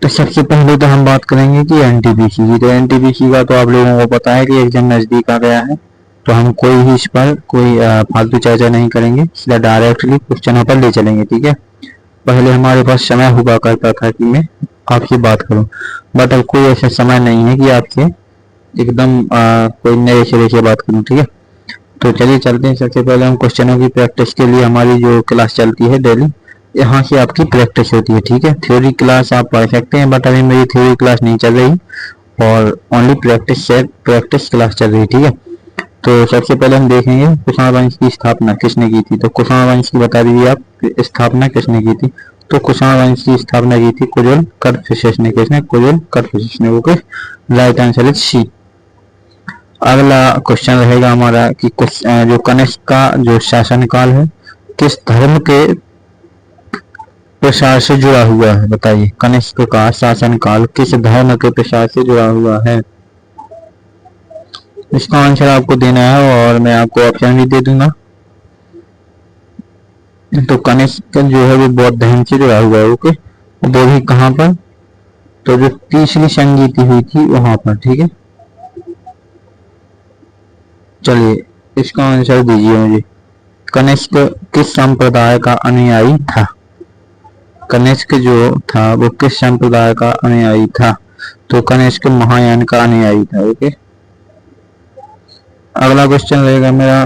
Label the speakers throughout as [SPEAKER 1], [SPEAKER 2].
[SPEAKER 1] तो सबसे पहले तो हम बात करेंगे कि एनटीपीसी की। तो एनटीपीसी का तो आप लोगों को पता है कि एग्जाम नज़दीक आ गया है, तो हम कोई ही इस पर कोई फालतू चर्चा नहीं करेंगे, सीधा डायरेक्टली क्वेश्चनों पर ले चलेंगे। ठीक है, पहले हमारे पास समय हुआ करता था कि मैं आपसे बात करूं, बट अब कोई ऐसा समय नहीं है कि आपसे एकदम कोई नए सिरे से बात करूं। ठीक है, तो चलिए चलते हैं। सबसे पहले हम क्वेश्चनों की प्रैक्टिस के लिए हमारी जो क्लास चलती है डेली, यहाँ से आपकी प्रैक्टिस होती है। ठीक है, थ्योरी क्लास आप पढ़ सकते हैं, बट अभी मेरी थ्योरी क्लास नहीं चल रही और ओनली प्रैक्टिस क्लास चल रही है। ठीक है, तो सबसे पहले हम देखेंगे कुषाण वंश की स्थापना किसने की थी। तो कुषाण वंश की बता दीजिए आप, स्थापना किसने की थी। तो कुषाण वंश की स्थापना की थी कुरिल कदफिसेस ने। किसने? कुरिल कदफिसेस ने। Okay, right answer is C. अगला क्वेश्चन रहेगा हमारा कि जो कनिष्क का जो शासनकाल है किस धर्म के प्रसार से जुड़ा हुआ है, बताइए। कनिष्क का शासनकाल किस धर्म के प्रसार से जुड़ा हुआ है? इसका आंसर आपको देना है और मैं आपको ऑप्शन भी दे दूंगा। तो कनिष्क जो है वो बौद्ध धर्म से जुड़ा हुआ है। ओके, वो भी कहाँ पर? तो जो तीसरी संगीति हुई थी वहां पर। ठीक है, चलिए इसका आंसर दीजिए मुझे। कनिष्क किस संप्रदाय का अनुयायी था? कनिष्क जो था वो किस संप्रदाय का अनुयायी था? तो कनिष्क महायान का अनुयायी था। ओके, अगला क्वेश्चन रहेगा मेरा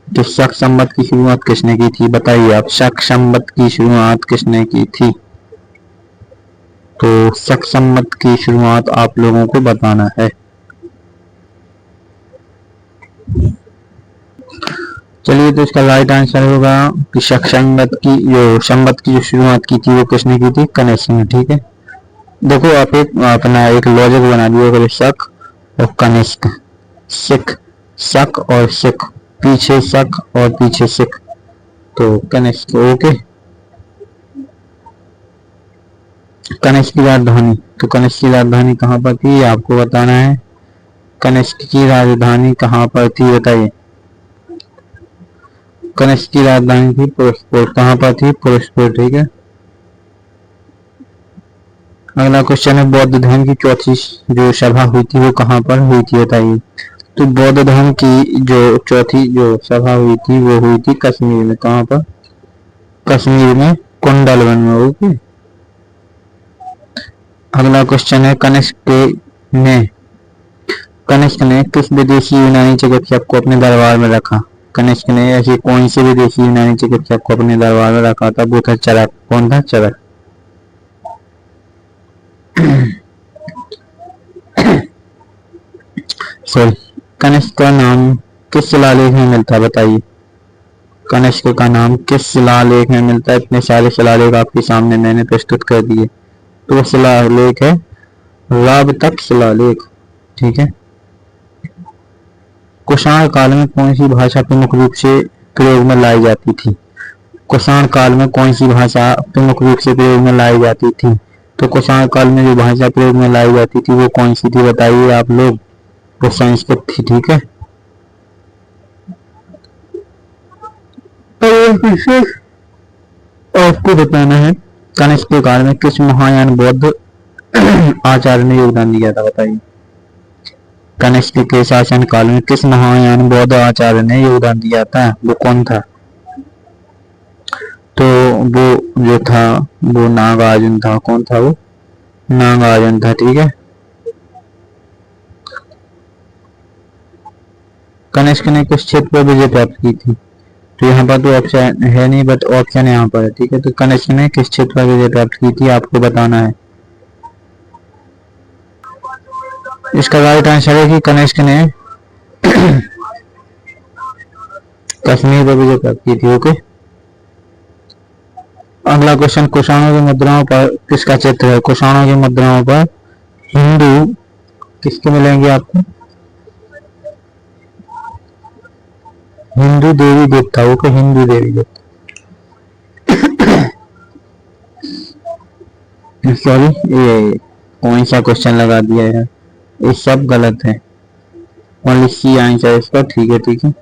[SPEAKER 1] कि शक संवत की शुरुआत किसने की थी? बताइए आप, शक संवत की शुरुआत किसने की थी? तो शक संवत की शुरुआत आप लोगों को बताना है। चलिए, तो इसका राइट आंसर होगा कि शक संवत की जो शुरुआत की थी वो किसने की थी? कनिष्क ने। ठीक है, देखो आप एक अपना एक लॉजिक बना दिया, शक और कनिष्क, सिख, शक और सिख, पीछे शक और पीछे सिख, तो कनिष्क। ओके, कनिष्क की राजधानी, तो कनिष्क की राजधानी कहाँ पर थी आपको बताना है। कनिष्क की राजधानी कहाँ पर थी बताइए। कनिष्क की राजधानी थी पुरुषपुर। कहाँ पर थी? पुरुषपुर। ठीक है, अगला क्वेश्चन है बौद्ध धर्म की चौथी जो सभा हुई थी वो कहाँ पर हुई थी बताइए। तो बौद्ध धर्म की जो चौथी जो सभा हुई थी वो हुई थी कश्मीर में। कहाँ पर? कश्मीर में, कुंडलवन में। ओके, अगला क्वेश्चन है कनिष्क ने किस विदेशी यूनानी चिकित्सक को अपने दरबार में रखा? कनिष्क ने ऐसी कौन सी विदेशी यूनानी चिकित्सक को अपने दरबार में रखा था? वो था चरक। कौन था? चरक। सॉरी, कनिष्क का नाम किस शिलालेख में मिलता है बताइए। कनिष्क का नाम किस शिलालेख में मिलता है? इतने सारे शिलालेख आपके सामने मैंने प्रस्तुत कर दिए, तो वो शिलालेख है रावतक शिलालेख। ठीक है, कुषाण काल में कौन सी भाषा प्रमुख रूप से प्रयोग में लाई जाती थी? कुषाण काल में कौन सी भाषा प्रमुख रूप से प्रयोग में लाई जाती थी? तो कुषाण काल में जो भाषा प्रयोग में लाई जाती थी वो कौन सी थी बताइए आप लोग। वो संस्कृत थी। ठीक है, आपको बताना है कनिष्क काल में किस महायान बौद्ध आचार्य ने योगदान दिया था बताइए। कनिष्क के शासन काल में किस महायान बौद्ध आचार्य ने योगदान दिया था? वो कौन था? तो वो जो था वो नागार्जुन था। कौन था वो? नागार्जुन था। ठीक है, कनिष्क ने किस क्षेत्र पर विजय प्राप्त की थी? तो यहाँ पर तो ऑप्शन है नहीं, बट ऑप्शन यहाँ पर है। ठीक है, तो कनिष्क ने किस क्षेत्र पर विजय प्राप्त की थी आपको बताना है। इसका राइट आंसर है कि कनिष्क ने कश्मीर पर विजय प्राप्त की थी। ओके, अगला क्वेश्चन कुषाणों की मुद्राओं पर किसका चित्र है? कुषाणों की मुद्राओं पर हिंदू किसके मिलेंगे आपको? हिंदू देवी देवता। ओके, हिंदू देवी देवता। सॉरी, ये कौन सा क्वेश्चन लगा दिया है, ये सब गलत है। ओनली सी आंसर इसका। ठीक है, ठीक है,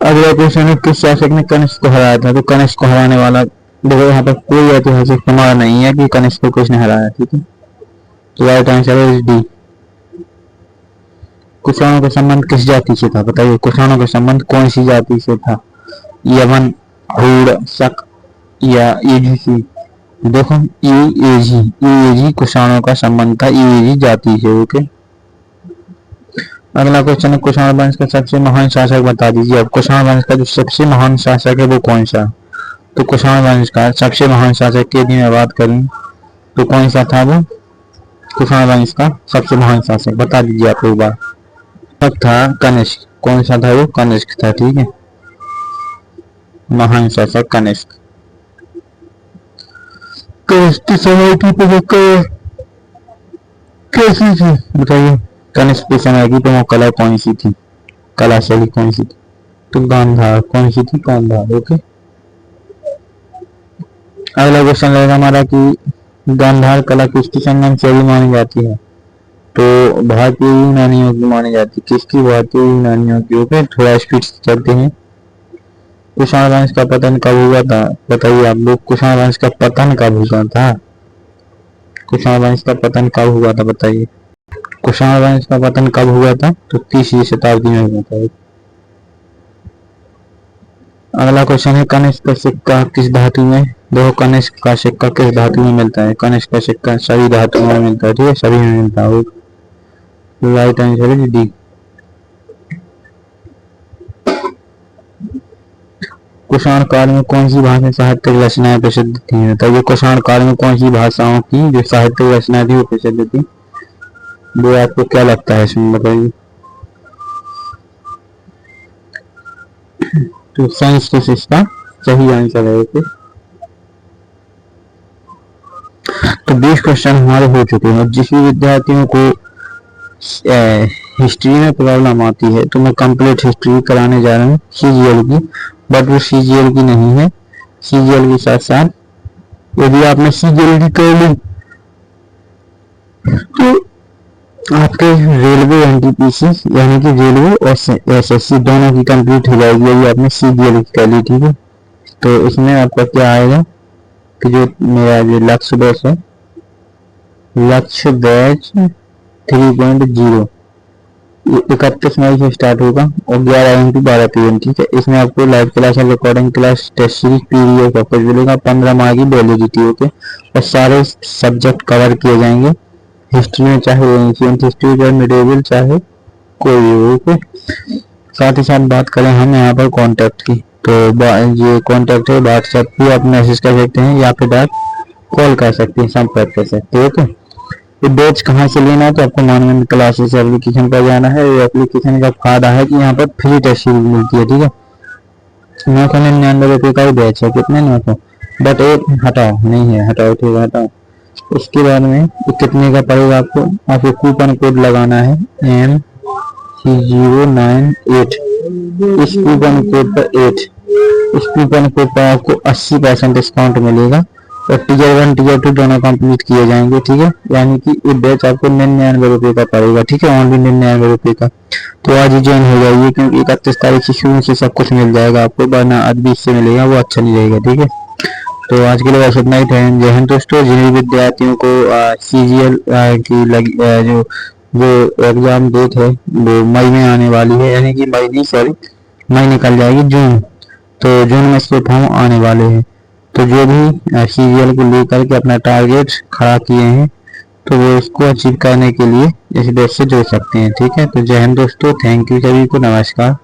[SPEAKER 1] अगला अगला क्वेश्चन है किस शासक ने कनिष्क को हराया था। तो कनिष्क को हराने वाला देखो यहाँ पर कोई ऐतिहासिक प्रमाण नहीं है कि कनिष्क को किसने हराया, ठीक है। तो राइट आंसर है डी। कुषाणों का संबंध किस जाति से था, बताइए कुषाणों का संबंध कौन सी जाति से था, यमन, हूण, शक या एजीसी। देखो ईएजी कुषाणों का संबंध था ईएजी जाति से, ओके। अगला क्वेश्चन है कुषाण वंश का सबसे महान शासक बता दीजिए। अब कुषाण वंश का जो सबसे महान शासक है वो कौन सा। तो कुषाण वंश का सबसे महान शासक की यदि मैं बात करूं तो कौन सा था वो, कुषाण वंश का सबसे महान शासक बता दीजिए आप एक बार। तब था कनिष्क। कौन सा था वो, कनिष्क था, ठीक है, महान शासक कनिष्क। कनिष्क की समय की प्रमुख कैसी थी, बताइए कनिष्क के समय की प्रमुख कला कौन सी थी, कला शैली कौन सी थी। तो गांधार। कौन सी थी, गांधार, ओके। अगला क्वेश्चन रहेगा हमारा कि गांधार कला किसकी संगम शैली मानी जाती है। तो भारतीय यूनानियों की मानी जाती है। किसकी, भारतीय यूनानियों की, ओके। थोड़ा स्पीड से चलते हैं। कुषाण वंश का पतन कब हुआ था, बताइए आप लोग कुषाण वंश का पतन कब हुआ था। कुषाण वंश का पतन कब हुआ था, बताइए कुषाण वंश का पतन कब हुआ था। तो 30वीं शताब्दी में हुआ था। अगला क्वेश्चन है कनिष्क का सिक्का किस धातु में। देखो कनिष्क का सिक्का किस धातु में मिलता है। कनिष्क का सिक्का सभी धातुओं में मिलता है, ठीक है, सभी में मिलता है। राइट आंसर है डी। कुषाण काल में कौन सी भाषा साहित्यिक रचनाएं प्रसिद्ध थी। तो ये कुषाण काल में कौन सी भाषाओं की जो साहित्यिक रचनाएं थी वो प्रसिद्ध थी, वो आपको क्या लगता है इसमें, बताइए। तो संस्कृत इसका सही आंसर है, ओके। तो 20 क्वेश्चन हमारे हो चुके हैं। जिस भी विद्यार्थियों को हिस्ट्री में प्रॉब्लम आती है तो मैं कंप्लीट हिस्ट्री कराने जा रहा हूँ सीजीएल की, बट वो सीजीएल की नहीं है। सीजीएल के साथ साथ यदि आपने सीजीएल की कर ली तो आपके रेलवे एनटीपीसी यानी कि रेलवे और एसएससी दोनों की कंप्लीट हो जाएगी यदि आपने सीजीएल की कर ली, ठीक है। तो इसमें आपका क्या आएगा कि जो मेरा जो लक्ष्य बैच है, लक्ष्य बैच 3.0 31 मई से स्टार्ट होगा और 11 PM, ठीक है। इसमें आपको लाइव क्लास और recording class, test series, PDF का कुछ मिलेगा, 15 माह की वैलिडिटी, ओके। और सारे सब्जेक्ट कवर किए जाएंगे हिस्ट्री में, चाहे एंशिएंट हिस्ट्री चाहे मिडिवल चाहे कोई, ओके। साथ ही साथ बात करें हम यहाँ पर कॉन्टैक्ट की, तो ये कॉन्टैक्ट है, व्हाट्सएप पे आप मैसेज कर सकते हैं या फिर डायरेक्ट कॉल कर सकते हैं, संपर्क कर सकते हैं, ओके। ये बैच कहाँ से लेना है तो आपको मानवंत क्लासेस एप्लीकेशन पर जाना है। ये एप्लीकेशन का फायदा है कि यहाँ पर फ्री टेस्ट सीरीज मिलती है, ठीक है। 999 का ही बैच है, कितने 900, बट एक हटाओ नहीं है, हटाओ, ठीक है, हटाओ। उसके बाद में कितने का पड़ेगा आपको कूपन कोड लगाना है MC098। इस कूपन कोड पर 8, इस कूपन कोड पर आपको 80% डिस्काउंट मिलेगा और टीयर 1 टीयर 2 दोनों कंप्लीट किए जाएंगे, ठीक है। यानी कि ये बैच आपको 99 रुपए का पड़ेगा, ठीक है, ओनली 99 रुपए का। तो आज ही ज्वाइन हो जाइए क्योंकि 31 तारीख से शुरू से सब कुछ मिल जाएगा आपको, वरना आज 20 से मिलेगा वो अच्छा नहीं रहेगा, ठीक है। तो आज के लिए बस इतना ही था। जय हिंद दोस्तों। जिन भी विद्यार्थियों को सीजीएल की जो एग्जाम डेट है वो मई में आने वाली है, यानी कि मई नहीं, सॉरी, मई निकल जाएगी जून, तो जून में इसके फॉर्म आने वाले हैं। तो जो भी सीजीएल को लेकर के अपना टारगेट खड़ा किए हैं तो वो इसको अचीव करने के लिए इस बैच से जुड़ सकते हैं, ठीक है। तो जय हिंद दोस्तों, थैंक यू सभी को, नमस्कार।